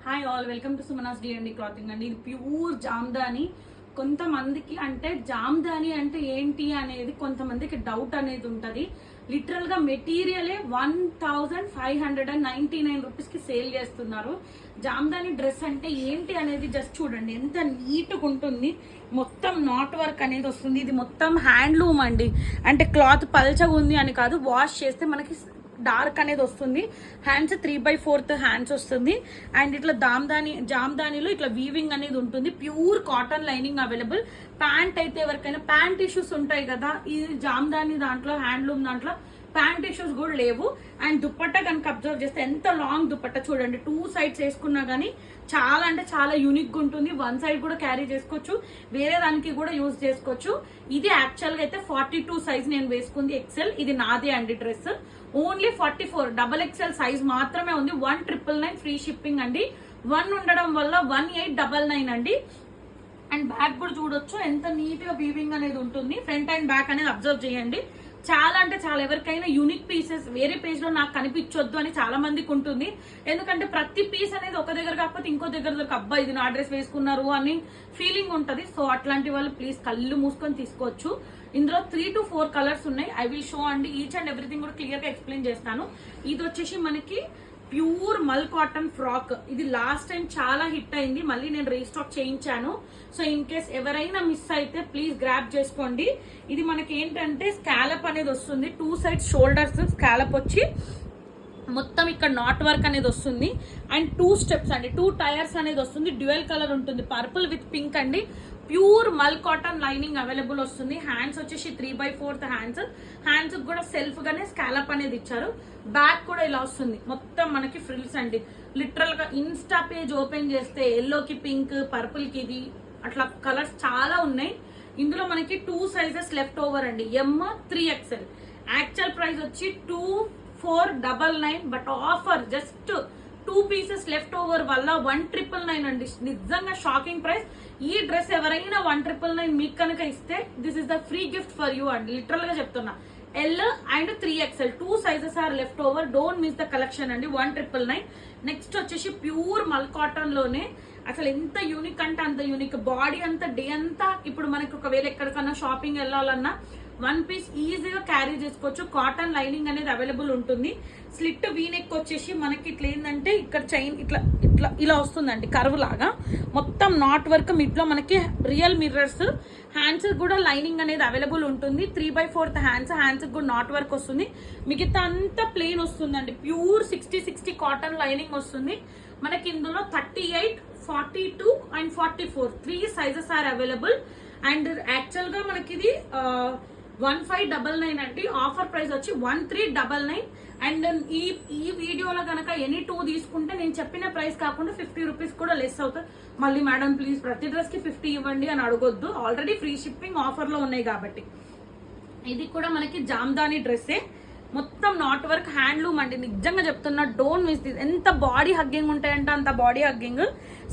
Hi all, welcome to Sumanas D&D clothing అండి. ఇది pure Jamdani. కొంతమందికి అంటే జామ్దాని అంటే ఏంటి అనేది కొంతమందికి డౌట్ అనేది ఉంటుంది. లిటరల్ గా మెటీరియలే 1599 రూపీస్ కి సేల్ చేస్తున్నారు. జామ్దాని డ్రెస్ అంటే ఏంటి అనేది జస్ట్ చూడండి, ఎంత నీట్గా ఉంటుంది. మొత్తం నాట్ వర్క్ అనేది వస్తుంది. ఇది మొత్తం హ్యాండ్లూమ్ అండి. అంటే క్లాత్ పల్చగా ఉంది అని కాదు, వాష్ చేస్తే మనకి డార్క్ అనేది వస్తుంది. హ్యాండ్స్ 3/4 హ్యాండ్స్ వస్తుంది. అండ్ ఇట్లా జామ్దానిలో ఇట్లా వీవింగ్ అనేది ఉంటుంది. Pure cotton lining available. Pant అయితే ఎవరికైనా ప్యాంట్ ఇష్యూస్ ఉంటాయి కదా, ఈ జామ్దాని దాంట్లో హ్యాండ్లూమ్ దాంట్లో ప్యాంట్ ఇష్యూస్ కూడా లేవు. అండ్ దుప్పట్టా కనుక అబ్జర్వ్ చేస్తే ఎంత లాంగ్ దుప్పట్టా చూడండి, 2 సైడ్స్ వేసుకున్నా కానీ చాలా అంటే చాలా యూనిక్ గా ఉంటుంది. 1 సైడ్ కూడా క్యారీ చేసుకోవచ్చు, వేరే దానికి కూడా యూజ్ చేసుకోవచ్చు. ఇది యాక్చువల్ గా అయితే 42 సైజ్ నేను వేసుకుంది, ఎక్సెల్. ఇది నాదే అండి డ్రెస్. ఓన్లీ 44 XXL సైజ్ మాత్రమే ఉంది. 1999 ఫ్రీ షిప్పింగ్ అండి. 1 ఉండడం వల్ల 1899 అండి. అండ్ బ్యాక్ కూడా చూడొచ్చు ఎంత నీట్ గా వీవింగ్ అనేది ఉంటుంది. ఫ్రంట్ అండ్ బ్యాక్ అనేది అబ్జర్వ్ చేయండి. చాలా అంటే చాలా, ఎవరికైనా యూనిక్ పీసెస్ వేరే పేజ్ లో నాకు కనిపించొద్దు అని చాలా మందికి ఉంటుంది. ఎందుకంటే ప్రతి పీస్ అనేది ఒక దగ్గర కాకపోతే ఇంకో దగ్గర అబ్బా ఇది నా డ్రెస్ వేసుకున్నారు అని ఫీలింగ్ ఉంటది. సో అట్లాంటి వాళ్ళు ప్లీజ్ కళ్ళు మూసుకొని తీసుకోవచ్చు. ఇందులో 3 to 4 కలర్స్ ఉన్నాయి. ఐ విల్ షో అండి, ఈచ్ అండ్ ఎవ్రీథింగ్ కూడా క్లియర్ గా ఎక్స్ప్లెయిన్ చేస్తాను. ఇది వచ్చేసి మనకి ప్యూర్ మల్ కాటన్ ఫ్రాక్. ఇది లాస్ట్ టైం చాలా హిట్ అయింది, మళ్ళీ నేను రీస్టాక్ చేయించాను. సో ఇన్ కేస్ ఎవరైనా మిస్ అయితే ప్లీజ్ గ్రాబ్ చేసుకోండి. ఇది మనకి ఏంటంటే స్కాలప్ అనేది వస్తుంది. 2 సైడ్స్ షోల్డర్స్ స్కాలప్ వచ్చి మొత్తం ఇక్కడ నాట్ వర్క్ అనేది వస్తుంది. అండ్ 2 స్టెప్స్ అండి, 2 టైర్స్ అనేది వస్తుంది. డ్యూయల్ కలర్ ఉంటుంది, పర్పుల్ విత్ పింక్ అండి. ప్యూర్ మల్ కాటన్ లైనింగ్ అవైలబుల్ వస్తుంది. హ్యాండ్స్ వచ్చేసి 3/4 హ్యాండ్స్ కూడా సెల్ఫ్ గానే స్కాలప్ అనేది ఇచ్చారు. బ్యాక్ కూడా ఇలా వస్తుంది, మొత్తం మనకి ఫ్రిల్స్ అండి. లిటరల్ గా ఇన్స్టా పేజ్ ఓపెన్ చేస్తే ఎల్లోకి పింక్, పర్పుల్ కి ఇది అట్లా కలర్స్ చాలా ఉన్నాయి. ఇందులో మనకి 2 సైజెస్ లెఫ్ట్ ఓవర్ అండి, M 3XL. యాక్చువల్ ప్రైస్ వచ్చి 2499, but offer just 2 pieces left over వల్ల 1999 అండి. నిజంగా షాకింగ్ ప్రైస్. ఈ డ్రెస్ ఎవరైనా 1999 మీకు కనుక ఇస్తే this is the free gift for you అండి. లిటరల్ గా చెప్తున్నా. L and 3XL 2 sizes are left over. Don't miss the collection అండి. 1999. నెక్స్ట్ వచ్చేసి ప్యూర్ మల్ కాటన్ లోనే అసలు ఎంత యూనిక్ అంటే అంత యూనిక్. బాడీ అంతా డే అంతా ఇప్పుడు మనకి ఒకవేళ ఎక్కడికన్నా షాపింగ్ వెళ్ళాలన్నా 1 పీస్ ఈజీగా క్యారీ చేసుకోవచ్చు. కాటన్ లైనింగ్ అనేది అవైలబుల్ ఉంటుంది. స్లిట్ వీనెక్ వచ్చేసి మనకి ఇట్లా ఏంటంటే ఇక్కడ చైన్ ఇట్లా ఇట్లా ఇలా వస్తుందండి, కర్వ్ లాగా. మొత్తం నాట్ వర్క్, మిడ్లో మనకి రియల్ మిర్రర్స్. హ్యాండ్స్ కూడా లైనింగ్ అనేది అవైలబుల్ ఉంటుంది. 3/4 హ్యాండ్స్ కూడా నాట్ వర్క్ వస్తుంది. మిగతా అంతా ప్లెయిన్ వస్తుందండి. ప్యూర్ 60 కాటన్ లైనింగ్ వస్తుంది. మనకి ఇందులో 38, 42 and 44 3 sizes are available. And actual గా మనకి ఇది 1599 అండి. ఆఫర్ ప్రైస్ వచ్చి 1399. అండ్ ఈ వీడియోలో కనుక ఎనీ 2 తీసుకుంటే నేను చెప్పిన ప్రైస్ కాకుండా 50 రూపీస్ కూడా లెస్ అవుతుంది. మళ్ళీ మేడం ప్లీజ్ ప్రతి డ్రెస్ కి 50 ఇవ్వండి అని అడగొద్దు, ఆల్రెడీ ఫ్రీ షిప్పింగ్ ఆఫర్ లో ఉన్నాయి కాబట్టి. ఇది కూడా మనకి జామ్దాని డ్రెస్సే, మొత్తం నాట్ వర్క్ హ్యాండ్లూమ్ అండి. నిజంగా చెప్తున్నా, డోంట్ మిస్ దిస్. ఎంత బాడీ హగ్గింగ్ ఉంటాయంటే అంత బాడీ హగ్గింగ్.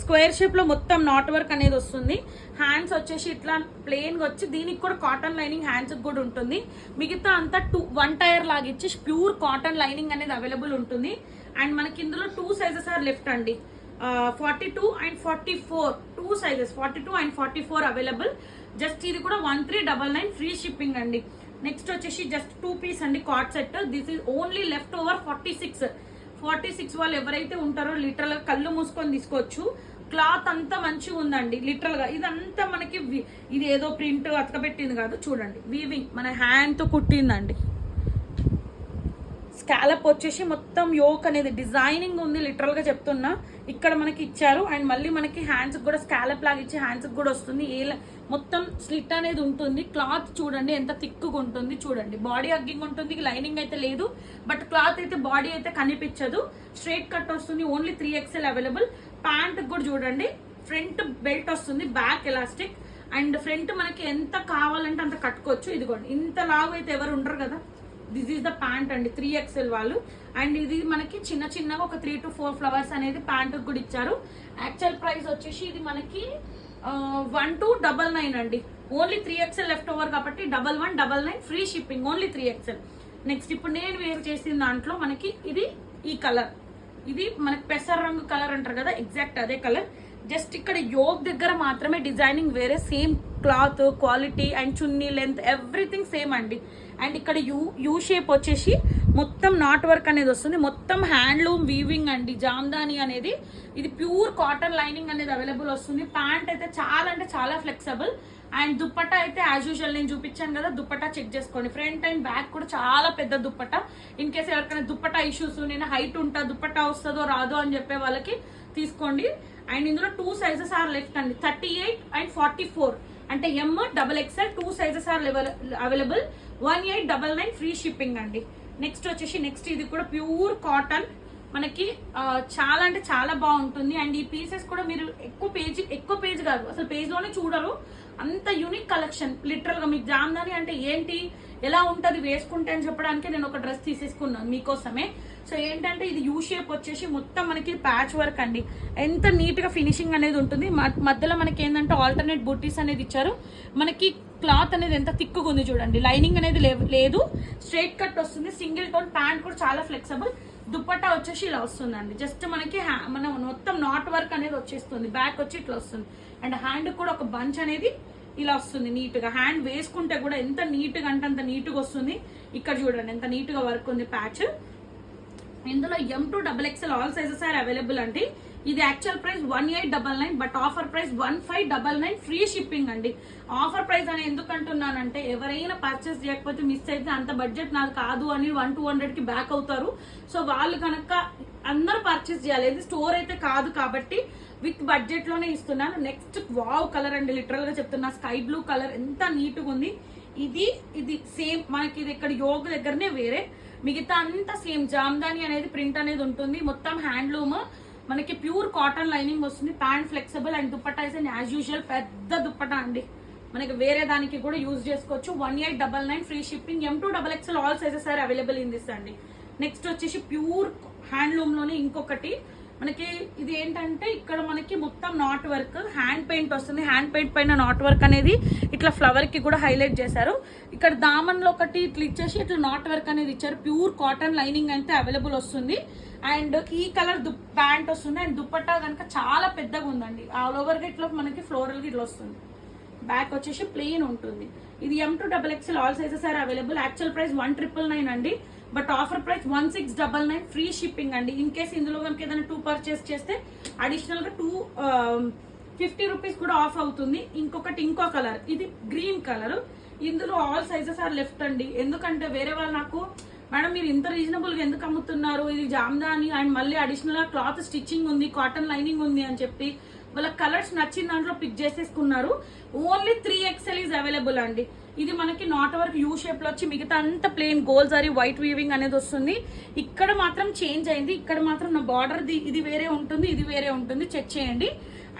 స్క్వేర్ షేప్ లో మొత్తం నాట్ వర్క్ అనేది వస్తుంది. హ్యాండ్స్ వచ్చేసి ఇట్లా ప్లెయిన్ గా వచ్చి దీనికి కూడా కాటన్ లైనింగ్ హ్యాండ్స్ కూడా ఉంటుంది. మిగతా అంతా 1 టైర్ లాగా ఇచ్చి ప్యూర్ కాటన్ లైనింగ్ అనేది అవైలబుల్ ఉంటుంది. అండ్ మనకి ఇందులో 2 సైజెస్ ఆర్ లెఫ్ట్ అండి, 42 and 44 2 sizes 42 and 44 available. Just ఇది కూడా 1399 ఫ్రీ షిప్పింగ్ అండి. నెక్స్ట్ వచ్చేసి జస్ట్ 2 పీస్ అండి, card set. This is only left over 46 వాళ్ళు ఎవరైతే ఉంటారో లిటరల్ గా కళ్ళు మూసుకొని తీసుకోవచ్చు. క్లాత్ అంతా మంచిగా ఉందండి. లిటరల్ గా ఇదంతా మనకి ఇది ఏదో ప్రింట్ అతకబెట్టింది కాదు, చూడండి వీవింగ్ మన హ్యాండ్ తో కుట్టిందండి. స్కాలప్ వచ్చేసి మొత్తం యోక్ అనేది డిజైనింగ్ ఉంది. లిటరల్ గా చెప్తున్నా, ఇక్కడ మనకి ఇచ్చారు. అండ్ మళ్ళీ మనకి హ్యాండ్స్ కూడా స్కాలప్ లాగా ఇచ్చి హ్యాండ్స్ కూడా వస్తుంది. మొత్తం స్లిట్ అనేది ఉంటుంది. క్లాత్ చూడండి ఎంత థిక్గా ఉంటుంది, చూడండి. బాడీ హగ్గింగ్ ఉంటుంది, లైనింగ్ అయితే లేదు, బట్ క్లాత్ అయితే బాడీ అయితే కనిపించదు. స్ట్రైట్ కట్ వస్తుంది. Only 3XL available. ప్యాంట్ కూడా చూడండి, ఫ్రంట్ బెల్ట్ వస్తుంది, బ్యాక్ ఎలాస్టిక్. అండ్ ఫ్రంట్ మనకి ఎంత కావాలంటే అంత కట్టుకోవచ్చు. ఇదిగోండి, ఇంత లావు అయితే ఎవరు ఉండరు కదా. దిస్ ఈస్ ద ప్యాంట్ అండి, 3XL వాళ్ళు. అండ్ ఇది మనకి చిన్నగా ఒక 3 to 4 ఫ్లవర్స్ అనేది ప్యాంట్ కూడా ఇచ్చారు. యాక్చువల్ ప్రైస్ వచ్చేసి ఇది మనకి 1299 అండి. ఓన్లీ 3XL లెఫ్ట్ ఓవర్ కాబట్టి 1199 free shipping. Only 3XL. Next ఇప్పుడు నేను వేర్ చేసిన దాంట్లో మనకి ఇది ఈ కలర్ ఇది మనకి పెసర రంగు కలర్ అంటారు కదా, ఎగ్జాక్ట్ అదే కలర్. జస్ట్ ఇక్కడ యోగ్ దగ్గర మాత్రమే డిజైనింగ్ వేరే, same cloth quality and chunni length everything same అండి. అండ్ ఇక్కడ యూ షేప్ వచ్చేసి మొత్తం నాట్ వర్క్ అనేది వస్తుంది, మొత్తం హ్యాండ్లూమ్ వీవింగ్ అండి. జామ్దాని అనేది ఇది ప్యూర్ కాటన్ లైనింగ్ అనేది అవైలబుల్ వస్తుంది. ప్యాంట్ అయితే చాలా అంటే చాలా ఫ్లెక్సిబుల్. అండ్ దుప్పట్టా అయితే యాజ్ యూజువల్ నేను చూపించాను కదా, దుప్పట్టా చెక్ చేసుకోండి. ఫ్రంట్ అండ్ బ్యాక్ కూడా చాలా పెద్ద దుప్పట్టా. ఇన్ కేసు ఎవరికైనా దుప్పట్టా ఇష్యూస్, నేను హైట్ ఉంటా దుప్పట్టా వస్తుందో రాదో అని చెప్పే వాళ్ళకి తీసుకోండి. అండ్ ఇందులో 2 సైజెస్ ఆర్ లెఫ్ట్ అండి, 38 అండ్ 44 అంటే XXL 2 sizes are available. 1899 free shipping అండి. నెక్స్ట్ వచ్చేసి ఇది కూడా ప్యూర్ కాటన్, మనకి చాలా అంటే చాలా బాగుంటుంది. అండ్ ఈ పీసెస్ కూడా మీరు ఎక్కువ పేజ్ కాదు, అసలు పేజ్ లోనే చూడరు, అంత యూనిక్ కలెక్షన్. లిటరల్ గా మీకు జామ్దాని అంటే ఏంటి, ఎలా ఉంటది వేసుకుంటే అని చెప్పడానికి నేను ఒక డ్రెస్ తీసేసుకున్నాను మీకోసమే. సో ఏంటంటే ఇది యూ షేప్ వచ్చేసి మొత్తం మనకి ప్యాచ్ వర్క్ అండి. ఎంత నీట్ గా ఫినిషింగ్ అనేది ఉంటుంది. మధ్యలో మనకి ఏంటంటే ఆల్టర్నేట్ బుట్టీస్ అనేది ఇచ్చారు. మనకి క్లాత్ అనేది ఎంత థిక్గా ఉంది చూడండి, లైనింగ్ అనేది లేదు, స్ట్రైట్ కట్ వస్తుంది. సింగిల్ టోన్ ప్యాంట్ కూడా చాలా ఫ్లెక్సిబుల్. దుప్పట్టా వచ్చేసి ఇలా వస్తుందండి. జస్ట్ మనకి మన మొత్తం నాట్ వర్క్ అనేది వచ్చేస్తుంది. బ్యాక్ వచ్చి ఇట్లా వస్తుంది. అండ్ హ్యాండ్ కూడా ఒక బంచ్ అనేది ఇలా వస్తుంది నీట్ గా. హ్యాండ్ వేసుకుంటే కూడా ఎంత నీట్ గా అంటే అంత నీట్ గా వస్తుంది. ఇక్కడ చూడండి ఎంత నీట్ గా వర్క్ ఉంది ప్యాచ్. ఇందులో M to XXL all sizes are available అండి. ఇది actual price 1899, but offer price 1599 free shipping అండి. ఆఫర్ ప్రైస్ అని ఎందుకు అంటున్నానంటే, ఎవరైనా పర్చేస్ చేయకపోతే మిస్ అయితే అంత బడ్జెట్ నాది కాదు అని 100-200 కి బ్యాక్ అవుతారు. సో వాళ్ళు కనుక అందరూ పర్చేస్ చేయాలి. ఇది స్టోర్ అయితే కాదు కాబట్టి విత్ బడ్జెట్ లోనే ఇస్తున్నాను. నెక్స్ట్ వావ్ కలర్ అండి, లిటరల్ గా చెప్తున్నా, స్కై బ్లూ కలర్ ఎంత నీట్ గా ఉంది. ఇది సేమ్ మనకి ఇది ఇక్కడ యోగ దగ్గరనే వేరే, మిగతా అంతా సేమ్. జామ్దాని అనేది ప్రింట్ అనేది ఉంటుంది. మొత్తం హ్యాండ్లూమ్, మనకి ప్యూర్ కాటన్ లైనింగ్ వస్తుంది. ప్యాంట్ ఫ్లెక్సిబుల్ అండ్ దుప్పట్టా అయితే యాజ్ యూజువల్ పెద్ద దుప్పట్టా అండి. మనకి వేరే దానికి కూడా యూజ్ చేసుకోవచ్చు. 1899 free shipping. M to XXL all sizes are available in this అండి. నెక్స్ట్ వచ్చేసి ప్యూర్ హ్యాండ్లూమ్ లోనే ఇంకొకటి మనకి, ఇది ఏంటంటే ఇక్కడ మనకి మొత్తం నాట్ వర్క్, హ్యాండ్ పెయింట్ వస్తుంది. హ్యాండ్ పెయింట్ పైన నాట్ వర్క్ అనేది ఇట్లా ఫ్లవర్ కి కూడా హైలైట్ చేశారు. ఇక్కడ దామన్ లో ఒకటి ఇట్లా ఇచ్చేసి ఇట్లా నాట్ వర్క్ అనేది ఇచ్చారు. ప్యూర్ కాటన్ లైనింగ్ అయితే అవైలబుల్ వస్తుంది. అండ్ ఈ కలర్ ప్యాంట్ వస్తుంది. అండ్ దుప్పట్టా కనుక చాలా పెద్దగా ఉందండి. ఆల్ ఓవర్ గా ఇట్లా మనకి ఫ్లోరల్ గా ఇట్లా వస్తుంది. బ్యాక్ వచ్చేసి ప్లెయిన్ ఉంటుంది. ఇది M to XXL all sizes are available. Actual price 1999 అండి, but offer price 1699 free shipping అండి. ఇన్ కేసు ఇందులో కనుక ఏదైనా 2 పర్చేస్ చేస్తే అడిషనల్ గా 250 రూపీస్ కూడా ఆఫ్ అవుతుంది. ఇంకో కలర్, ఇది గ్రీన్ కలర్. ఇందులో ఆల్ సైజెస్ ఆర్ లెఫ్ట్ అండి. ఎందుకంటే వేరే వాళ్ళు నాకు, మేడం మీరు ఇంత రీజనబుల్ గా ఎందుకు అమ్ముతున్నారు, ఇది జామ్దాని అండ్ మళ్ళీ అడిషనల్ గా క్లాత్ స్టిచ్చింగ్ ఉంది, కాటన్ లైనింగ్ ఉంది అని చెప్పి వాళ్ళ కలర్స్ నచ్చిన దాంట్లో పిక్ చేసేసుకున్నారు. ఓన్లీ 3XL ఈజ్ అవైలబుల్ అండి. ఇది మనకి నాట్ వర్క్ యూ షేప్ లో వచ్చి మిగతా అంతా plain gold zari white weaving అనేది వస్తుంది. ఇక్కడ మాత్రం చేంజ్ అయింది. ఇక్కడ మాత్రం నా బార్డర్ ఇది వేరే ఉంటుంది, ఇది వేరే ఉంటుంది. చెక్ చేయండి.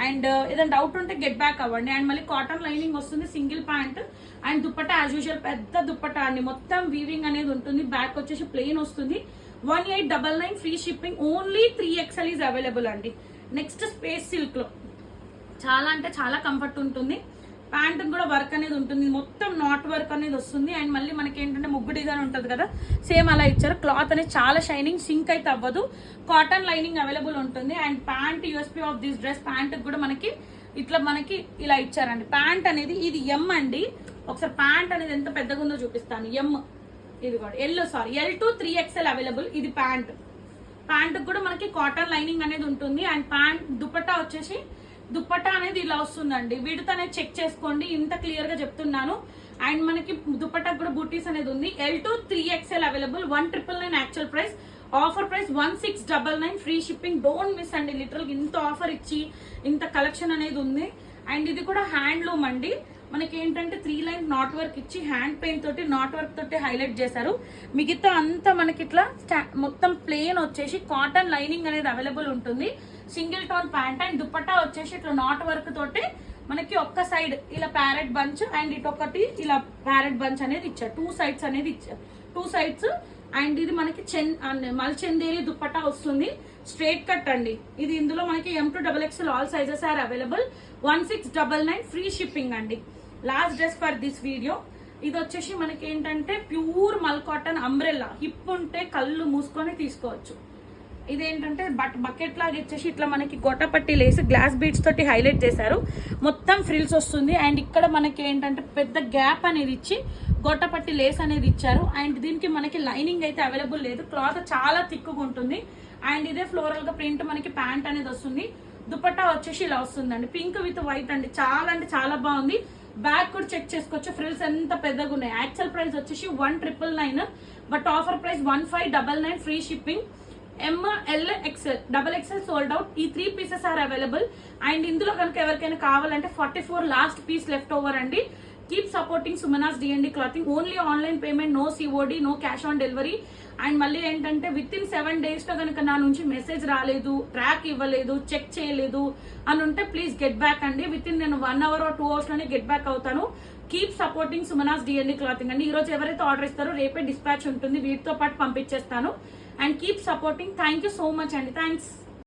అండ్ ఏదైనా డౌట్ ఉంటే గెట్ బ్యాక్ అవ్వండి. అండ్ మళ్ళీ కాటన్ లైనింగ్ వస్తుంది, single pant. And dupatta as usual పెద్ద దుప్పట్టా అండి, మొత్తం వీవింగ్ అనేది ఉంటుంది. బ్యాక్ వచ్చేసి ప్లెయిన్ వస్తుంది. 1899 free shipping. Only 3XL is available అండి. నెక్స్ట్ స్పేస్ సిల్క్ లో చాలా అంటే చాలా కంఫర్ట్ ఉంటుంది. ప్యాంట్ కూడా వర్క్ అనేది ఉంటుంది, మొత్తం నాట్ వర్క్ అనేది వస్తుంది. అండ్ మళ్ళీ మనకి ఏంటంటే ముగ్గు డిజైన్ ఉంటుంది కదా, సేమ్ అలా ఇచ్చారు. క్లాత్ అనేది చాలా షైనింగ్, సింక్ అయితే అవ్వదు. కాటన్ లైనింగ్ అవైలబుల్ ఉంటుంది. And pant USP of this dress, pant కూడా మనకి మనకి ఇలా ఇచ్చారండి. ప్యాంట్ అనేది ఇది M అండి. ఒకసారి ప్యాంట్ అనేది ఎంత పెద్దగా ఉందో చూపిస్తాను. M ఇది కూడా L to 3XL అవైలబుల్. ఇది ప్యాంట్ కూడా మనకి కాటన్ లైనింగ్ అనేది ఉంటుంది. అండ్ ప్యాంట్ దుపట్టా వచ్చేసి దుప్పట్టా అనేది ఇలా వస్తుందండి. వీటితో అనేది చెక్ చేసుకోండి, ఇంత క్లియర్ గా చెప్తున్నాను. అండ్ మనకి దుప్పట్టా కూడా బూటీస్ అనేది ఉంది. L to 3XL available. 1999 actual price. Offer price 1699 free shipping. Don't miss అండి, లిటరల్ ఇంత ఆఫర్ ఇచ్చి ఇంత కలెక్షన్ అనేది ఉంది. అండ్ ఇది కూడా హ్యాండ్లూమ్ అండి. మనకి ఏంటంటే 3 లైన్ నాట్ వర్క్ ఇచ్చి హ్యాండ్ పెయింట్ తోటి నాట్ వర్క్ తోటి హైలైట్ చేశారు. మిగతా అంతా మనకి ఇట్లా మొత్తం ప్లెయిన్ వచ్చేసి కాటన్ లైనింగ్ అనేది అవైలబుల్ ఉంటుంది. Single tone pant. And dupatta వచ్చేసి ఇట్లా నాట్ వర్క్ తోటి మనకి ఒక్క సైడ్ ఇలా ప్యారెట్ బంచ్ అండ్ ఇటొకటి ఇలా ప్యారెట్ బంచ్ అనేది ఇచ్చారు. 2 సైడ్స్ అనేది ఇచ్చారు, 2 సైడ్స్. అండ్ ఇది మనకి మల్చందేరి దుపట్టా వస్తుంది, స్ట్రైట్ కట్ అండి. ఇది ఇందులో మనకి M to XXL all sizes are available. 1699 free shipping అండి. Last dress for this video. ఇది వచ్చేసి మనకి ఏంటంటే ప్యూర్ మల్ కాటన్ అంబ్రెల్లా. హిప్ ఉంటే కళ్ళు మూసుకొని తీసుకోవచ్చు. ఇదేంటంటే బకెట్ లాగా ఇచ్చేసి ఇట్లా మనకి గొట్టపట్టి లేసి గ్లాస్ బీడ్స్ తోటి హైలైట్ చేశారు. మొత్తం ఫ్రిల్స్ వస్తుంది. అండ్ ఇక్కడ మనకి ఏంటంటే పెద్ద గ్యాప్ అనేది ఇచ్చి గొట్టపట్టి లేస్ అనేది ఇచ్చారు. అండ్ దీనికి మనకి లైనింగ్ అయితే అవైలబుల్ లేదు, క్లాత్ చాలా థిక్గా ఉంటుంది. అండ్ ఇదే ఫ్లోరల్ గా ప్రింట్ మనకి ప్యాంట్ అనేది వస్తుంది. దుపట్టా వచ్చేసి ఇలా వస్తుందండి, పింక్ విత్ వైట్ అండి. చాలా అంటే చాలా బాగుంది. బ్యాక్ కూడా చెక్ చేసుకోవచ్చు, ఫ్రిల్స్ ఎంత పెద్దగా ఉన్నాయి. యాక్చువల్ ప్రైస్ వచ్చేసి 1999, but offer price 1599, free shipping. ML XL XXL sold out. ఈ 3 పీసెస్ ఆర్ అవైలబుల్. అండ్ ఇందులో కనుక ఎవరికైనా కావాలంటే 44 లాస్ట్ పీస్ లెఫ్ట్ ఓవర్ అండి. Keep supporting Sumana's D&D clothing. Only online payment, no COD, no cash on delivery. And మళ్ళీ ఏంటంటే with in 7 days లో కనుక నా నుంచి మెసేజ్ రాలేదు, ట్రాక్ ఇవ్వలేదు, చెక్ చేయలేదు అని ఉంటే ప్లీజ్ గెట్ బ్యాక్ అండి. విత్ ఇన్ నేను 1 hour or 2 hours లోనే గెట్ బ్యాక్ అవుతాను. Keep supporting Sumana's D&D clothing అండి. ఈ రోజు ఎవరైతే ఆర్డర్ ఇస్తారో రేపే డిస్పాచ్ ఉంటుంది, వీటితో పాటు పంపించేస్తాను. And keep supporting. Thank you so much అండి. థ్యాంక్స్.